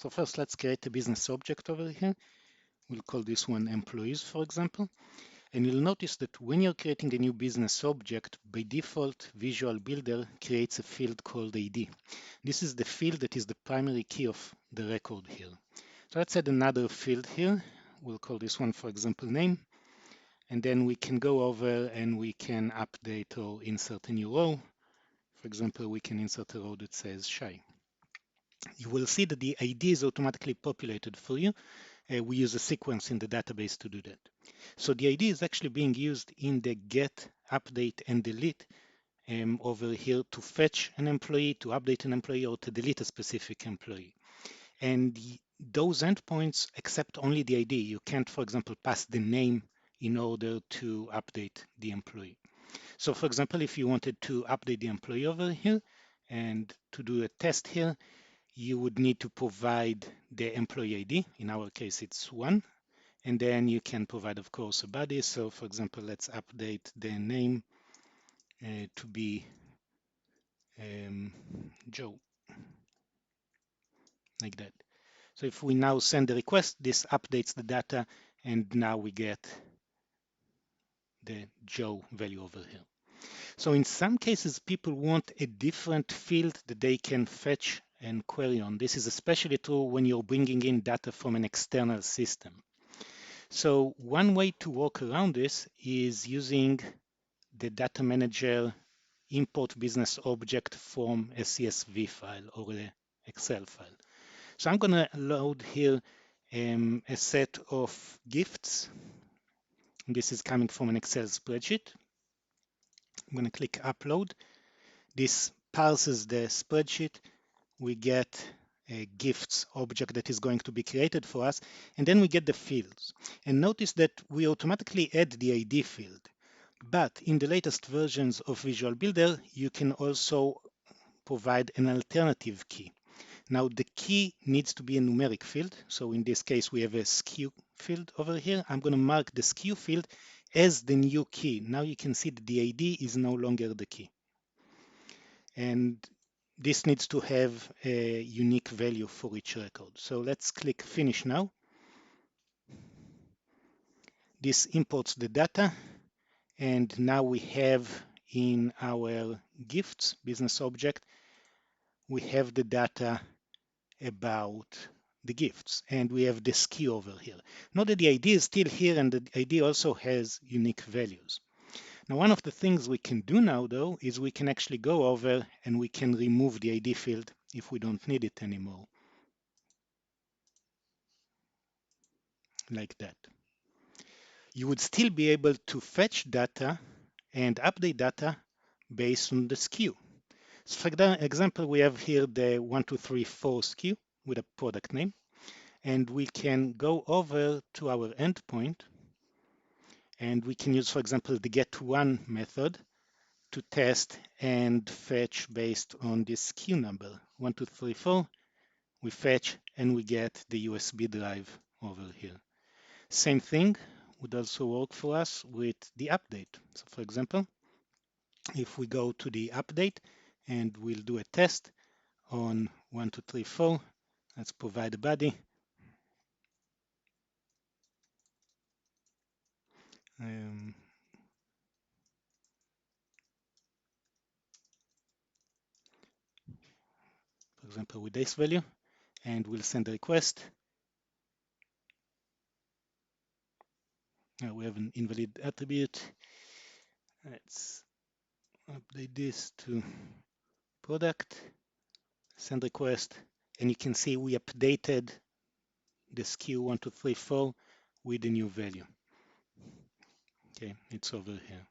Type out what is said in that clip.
So first, let's create a business object over here. We'll call this one employees, for example. And you'll notice that when you're creating a new business object, by default, Visual Builder creates a field called ID. This is the field that is the primary key of the record here. So let's add another field here. We'll call this one, for example, name. And then we can go over and we can update or insert a new row. For example, we can insert a row that says Shai. You will see that the ID is automatically populated for you. We use a sequence in the database to do that. So the ID is actually being used in the get, update, and delete over here to fetch an employee, to update an employee, or to delete a specific employee. And those endpoints accept only the ID. You can't, for example, pass the name in order to update the employee. So for example, if you wanted to update the employee over here and to do a test here, you would need to provide the employee ID. In our case, it's 1. And then you can provide, of course, a body. So for example, let's update the name to be Joe, like that. So if we now send the request, this updates the data, and now we get the Joe value over here. So in some cases, people want a different field that they can fetch and query on. This is especially true when you're bringing in data from an external system. So one way to work around this is using the data manager import business object from a CSV file or an Excel file. So I'm going to load here a set of gifts. This is coming from an Excel spreadsheet. I'm going to click upload. This parses the spreadsheet. We get a gifts object that is going to be created for us, and then we get the fields. And notice that we automatically add the ID field. But in the latest versions of Visual Builder, you can also provide an alternative key. Now the key needs to be a numeric field. So in this case, we have a SKU field over here. I'm going to mark the SKU field as the new key. Now you can see that the ID is no longer the key. And this needs to have a unique value for each record. So let's click Finish now. This imports the data. And now we have in our gifts business object, we have the data about the gifts, and we have the SKU over here. Note that the ID is still here, and the ID also has unique values. Now, one of the things we can do now, though, is we can actually go over and we can remove the ID field if we don't need it anymore, like that. You would still be able to fetch data and update data based on the SKU. So for example, we have here the 1234 SKU with a product name, and we can go over to our endpoint, and we can use, for example, the get1 method to test and fetch based on this SKU number 1234. We fetch and we get the USB drive over here. Same thing would also work for us with the update. So for example, if we go to the update and we'll do a test on 1234, let's provide a body. For example, with this value, and we'll send a request. Now we have an invalid attribute. Let's update this to product, send request, and you can see we updated the SKU 1234 with the new value. Okay, it's over here.